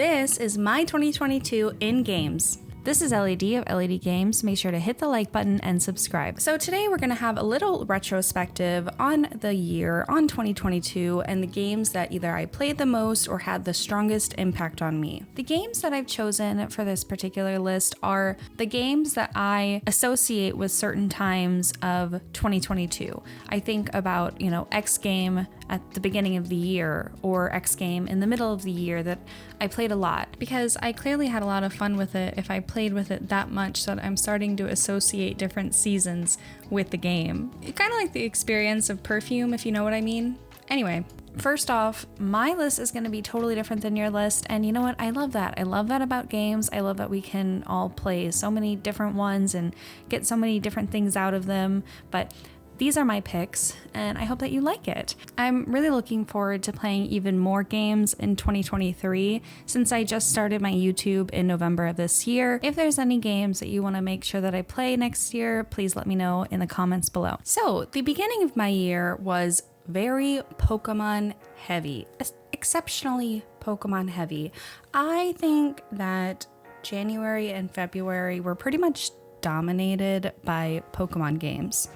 This is my 2022 in games. This is LED of LED Games. Make sure to hit the like button and subscribe. So today we're going to have a little retrospective on the year, on 2022, and the games that either I played the most or had the strongest impact on me. The games that I've chosen for this particular list are the games that I associate with certain times of 2022. I think about, X game at the beginning of the year or X game in the middle of the year that I played a lot because I clearly had a lot of fun with it if I played with it that much that I'm starting to associate different seasons with the game. Kind of like the experience of perfume, if you know what I mean. Anyway, first off, my list is going to be totally different than your list, and you know what? I love that. I love that about games. I love that we can all play so many different ones and get so many different things out of them, but these are my picks, and I hope that you like it. I'm really looking forward to playing even more games in 2023 since I just started my YouTube in November of this year. If there's any games that you want to make sure that I play next year, please let me know in the comments below. So, the beginning of my year was very Pokemon heavy, exceptionally Pokemon heavy. I think that January and February were pretty much dominated by Pokemon games.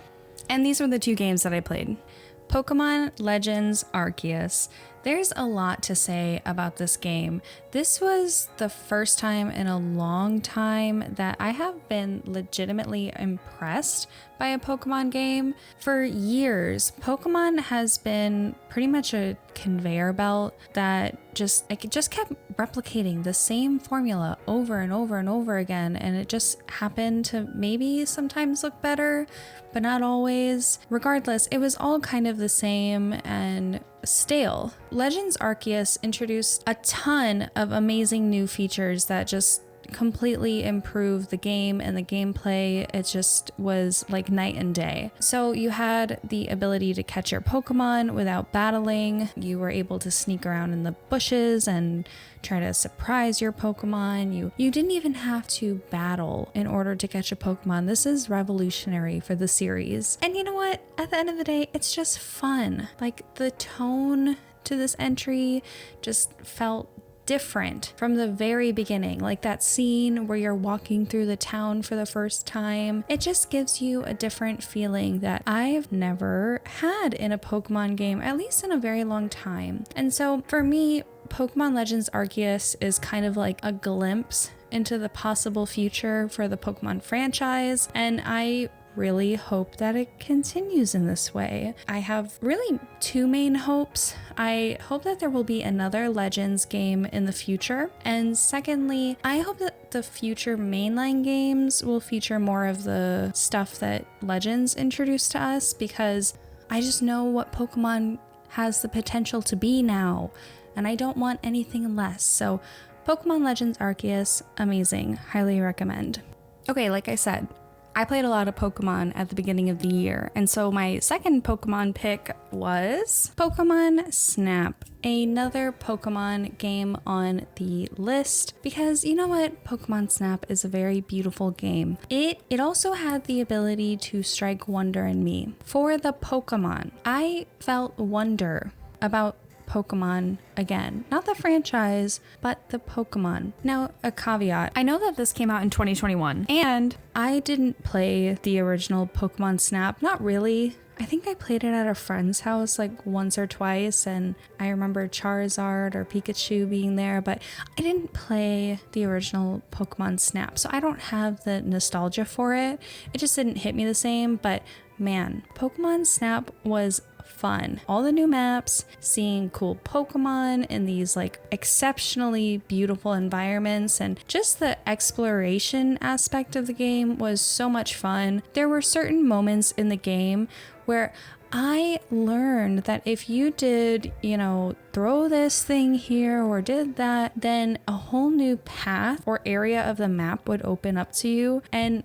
And these were the two games that I played. Pokémon Legends Arceus. There's a lot to say about this game. This was the first time in a long time that I have been legitimately impressed by a Pokemon game. For years, Pokemon has been pretty much a conveyor belt that just kept replicating the same formula over and over and over again, and it just happened to maybe sometimes look better, but not always. Regardless, it was all kind of the same and stale. Legends Arceus introduced a ton of amazing new features that just completely improved the game and the gameplay. It just was like night and day. So you had the ability to catch your Pokemon without battling. You were able to sneak around in the bushes and try to surprise your Pokemon. You didn't even have to battle in order to catch a Pokemon. This is revolutionary for the series. And you know what? At the end of the day, it's just fun. Like, the tone to this entry just felt different from the very beginning. Like that scene where you're walking through the town for the first time, it just gives you a different feeling that I've never had in a Pokemon game, at least in a very long time. And so for me, Pokemon Legends Arceus is kind of like a glimpse into the possible future for the Pokemon franchise, and I really hope that it continues in this way. I have really two main hopes. I hope that there will be another Legends game in the future. And secondly, I hope that the future mainline games will feature more of the stuff that Legends introduced to us, because I just know what Pokemon has the potential to be now, and I don't want anything less. So Pokemon Legends Arceus, amazing. Highly recommend. Okay, like I said, I played a lot of Pokemon at the beginning of the year, and so my second Pokemon pick was Pokémon Snap, another Pokemon game on the list, because you know what? Pokémon Snap is a very beautiful game. It also had the ability to strike wonder in me. For the Pokemon, I felt wonder about Pokemon again. Not the franchise, but the Pokemon. Now, a caveat. I know that this came out in 2021, and I didn't play the original Pokemon Snap. Not really. I think I played it at a friend's house like once or twice, and I remember Charizard or Pikachu being there, but I didn't play the original Pokemon Snap, so I don't have the nostalgia for it. It just didn't hit me the same, but man, Pokemon Snap was fun. All the new maps, seeing cool Pokemon in these like exceptionally beautiful environments, and just the exploration aspect of the game was so much fun. There were certain moments in the game where I learned that if you did, throw this thing here or did that, then a whole new path or area of the map would open up to you, and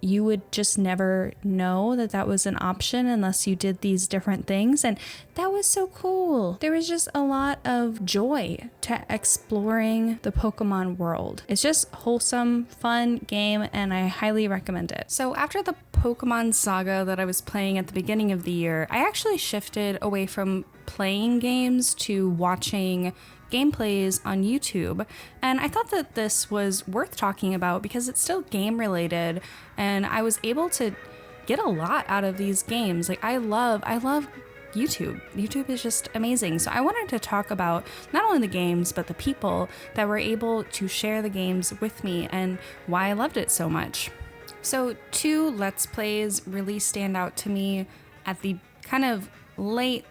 you would just never know that that was an option unless you did these different things. And that was so cool. There was just a lot of joy to exploring the Pokemon world. It's just wholesome, fun game, and I highly recommend it. So after the Pokemon saga that I was playing at the beginning of the year, I actually shifted away from playing games to watching gameplays on YouTube, and I thought that this was worth talking about because it's still game related, and I was able to get a lot out of these games. Like I love YouTube. YouTube is just amazing. So I wanted to talk about not only the games, but the people that were able to share the games with me and why I loved it so much. So 2 Let's Plays really stand out to me at the kind of late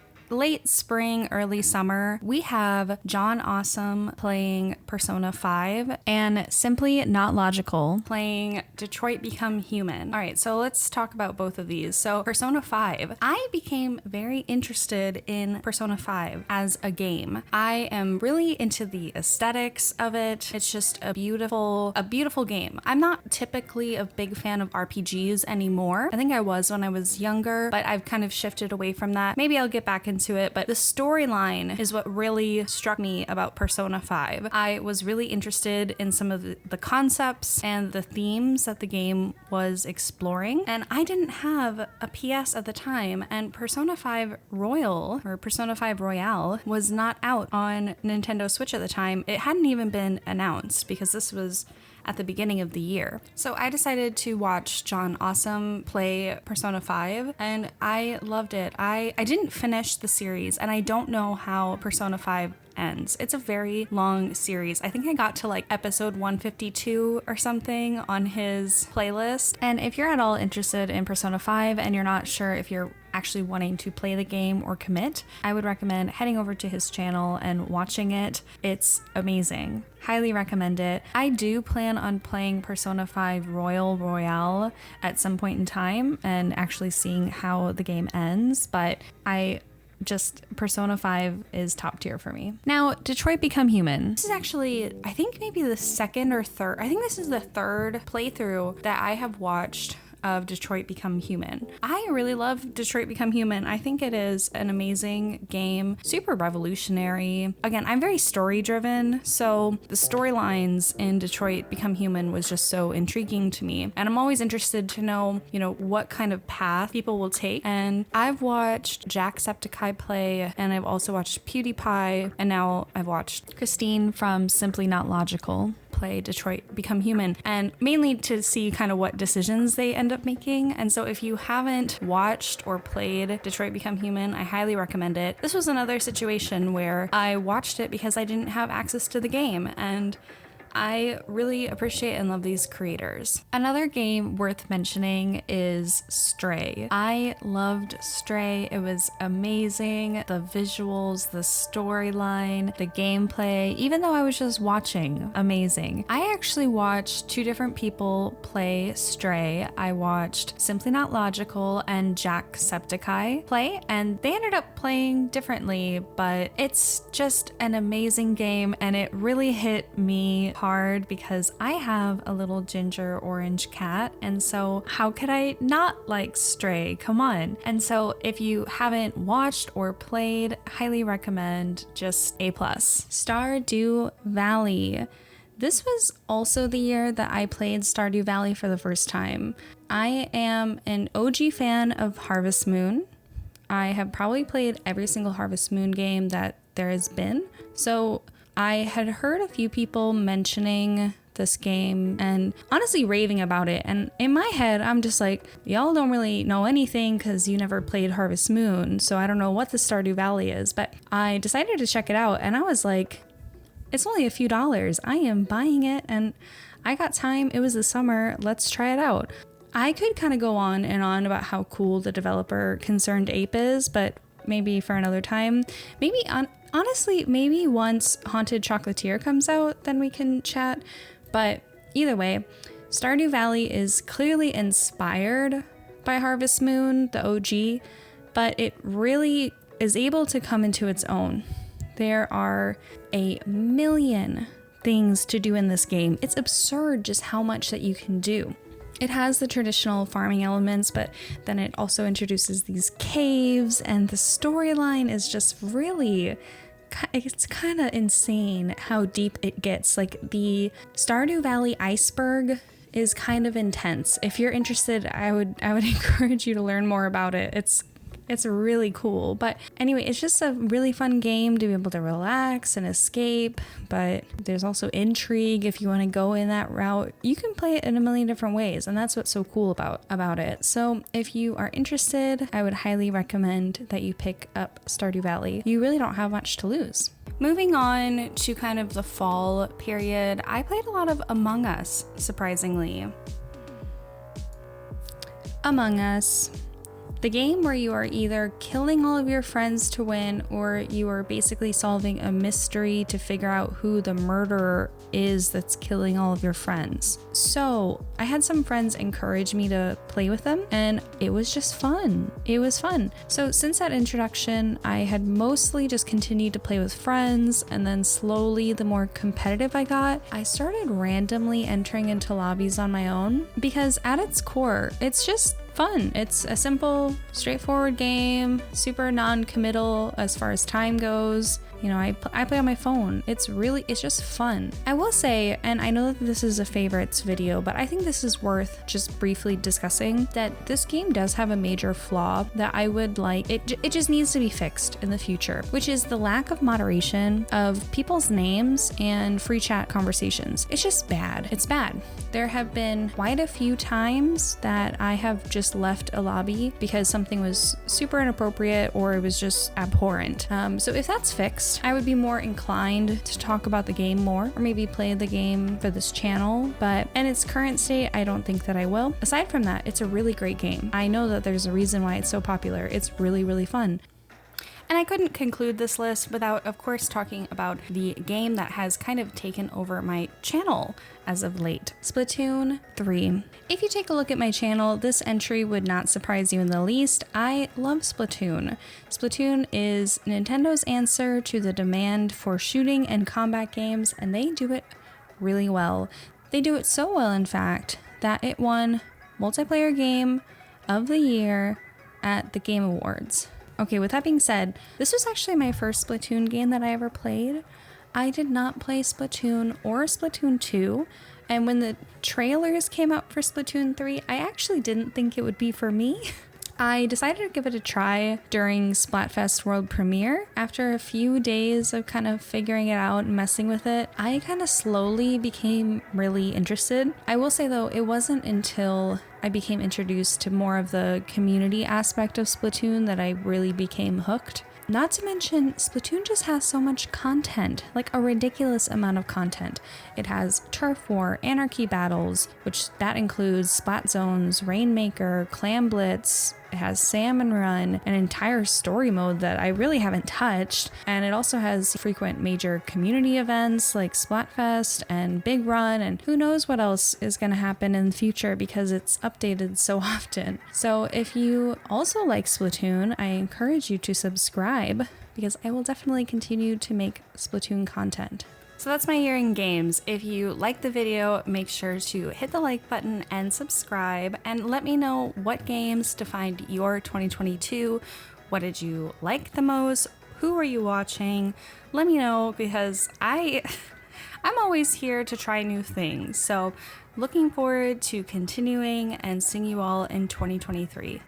spring, early summer. We have John Awesome playing Persona 5 and SimplyNotLogical playing Detroit Become Human. All right, so let's talk about both of these. So Persona 5, I became very interested in Persona 5 as a game. I am really into the aesthetics of it. It's just a beautiful game. I'm not typically a big fan of RPGs anymore. I think I was when I was younger, but I've kind of shifted away from that. Maybe I'll get back into it, but the storyline is what really struck me about Persona 5. I was really interested in some of the concepts and the themes that the game was exploring, and I didn't have a PS at the time, and Persona 5 Royal or Persona 5 Royale was not out on Nintendo Switch at the time. It hadn't even been announced because this was at the beginning of the year. So I decided to watch John Awesome play Persona 5, and I loved it. I didn't finish the series, and I don't know how Persona 5 ends. It's a very long series. I think I got to like episode 152 or something on his playlist. And if you're at all interested in Persona 5 and you're not sure if you're actually wanting to play the game or commit, I would recommend heading over to his channel and watching it. It's amazing. Highly recommend it. I do plan on playing Persona 5 Royale at some point in time and actually seeing how the game ends, but Persona 5 is top tier for me. Now, Detroit Become Human. This is actually, I think maybe the second or third, I think this is the third playthrough that I have watched of Detroit Become Human. I really love Detroit Become Human. I think it is an amazing game, super revolutionary. Again, I'm very story driven, so the storylines in Detroit Become Human was just so intriguing to me. And I'm always interested to know, what kind of path people will take. And I've watched Jacksepticeye play, and I've also watched PewDiePie, and now I've watched Christine from SimplyNotLogical play Detroit Become Human, and mainly to see kind of what decisions they end up making. And so if you haven't watched or played Detroit Become Human, I highly recommend it. This was another situation where I watched it because I didn't have access to the game, and I really appreciate and love these creators. Another game worth mentioning is Stray. I loved Stray. It was amazing. The visuals, the storyline, the gameplay, even though I was just watching, amazing. I actually watched 2 different people play Stray. I watched SimplyNotLogical and jacksepticeye play, and they ended up playing differently, but it's just an amazing game, and it really hit me hard because I have a little ginger orange cat, and so how could I not like Stray? Come on. And so if you haven't watched or played, highly recommend, just A+. Stardew Valley. This was also the year that I played Stardew Valley for the first time. I am an OG fan of Harvest Moon. I have probably played every single Harvest Moon game that there has been. So I had heard a few people mentioning this game and honestly raving about it. And in my head, I'm just like, y'all don't really know anything because you never played Harvest Moon. So I don't know what the Stardew Valley is, but I decided to check it out. And I was like, it's only a few dollars. I am buying it. And I got time. It was the summer. Let's try it out. I could kind of go on and on about how cool the developer Concerned Ape is, but maybe for another time. Honestly, maybe once Haunted Chocolatier comes out, then we can chat. But either way, Stardew Valley is clearly inspired by Harvest Moon, the OG, but it really is able to come into its own. There are a million things to do in this game. It's absurd just how much that you can do. It has the traditional farming elements, but then it also introduces these caves, and the storyline is just really, it's kind of insane how deep it gets. Like the Stardew Valley iceberg is kind of intense. If you're interested, I would encourage you to learn more about it. It's It's really cool. But anyway, it's just a really fun game to be able to relax and escape, but there's also intrigue if you want to go in that route. You can play it in a million different ways, and that's what's so cool about it. So if you are interested, I would highly recommend that you pick up Stardew Valley. You really don't have much to lose. Moving on to kind of the fall period, I played a lot of Among Us, surprisingly. Among Us. The game where you are either killing all of your friends to win, or you are basically solving a mystery to figure out who the murderer is that's killing all of your friends. So I had some friends encourage me to play with them, and it was just fun. It was fun. So since that introduction, I had mostly just continued to play with friends, and then slowly, the more competitive I got, I started randomly entering into lobbies on my own, because at its core, it's just fun. It's a simple, straightforward game, super non-committal as far as time goes. You know, I play on my phone. It's just fun. I will say, and I know that this is a favorites video, but I think this is worth just briefly discussing, that this game does have a major flaw that I would like, it just needs to be fixed in the future, which is the lack of moderation of people's names and free chat conversations. It's just bad. It's bad. There have been quite a few times that I have just left a lobby because something was super inappropriate or it was just abhorrent. So if that's fixed, I would be more inclined to talk about the game more, or maybe play the game for this channel, but in its current state, I don't think that I will. Aside from that, it's a really great game. I know that there's a reason why it's so popular. It's really, really fun. And I couldn't conclude this list without, of course, talking about the game that has kind of taken over my channel as of late, Splatoon 3. If you take a look at my channel, this entry would not surprise you in the least. I love Splatoon. Splatoon is Nintendo's answer to the demand for shooting and combat games, and they do it really well. They do it so well, in fact, that it won Multiplayer Game of the Year at the Game Awards. Okay, with that being said, this was actually my first Splatoon game that I ever played. I did not play Splatoon or Splatoon 2, and when the trailers came out for Splatoon 3, I actually didn't think it would be for me. I decided to give it a try during Splatfest World Premiere. After a few days of kind of figuring it out and messing with it, I kind of slowly became really interested. I will say though, it wasn't until I became introduced to more of the community aspect of Splatoon that I really became hooked. Not to mention, Splatoon just has so much content, like a ridiculous amount of content. It has Turf War, Anarchy Battles, which that includes Splat Zones, Rainmaker, Clam Blitz. It has Salmon Run, an entire story mode that I really haven't touched, and it also has frequent major community events like Splatfest and Big Run, and who knows what else is going to happen in the future because it's updated so often. So if you also like Splatoon, I encourage you to subscribe because I will definitely continue to make Splatoon content. So that's my year in games. If you like the video, make sure to hit the like button and subscribe, and let me know what games defined your 2022. What did you like the most? Who are you watching? Let me know, because I'm always here to try new things. So looking forward to continuing and seeing you all in 2023.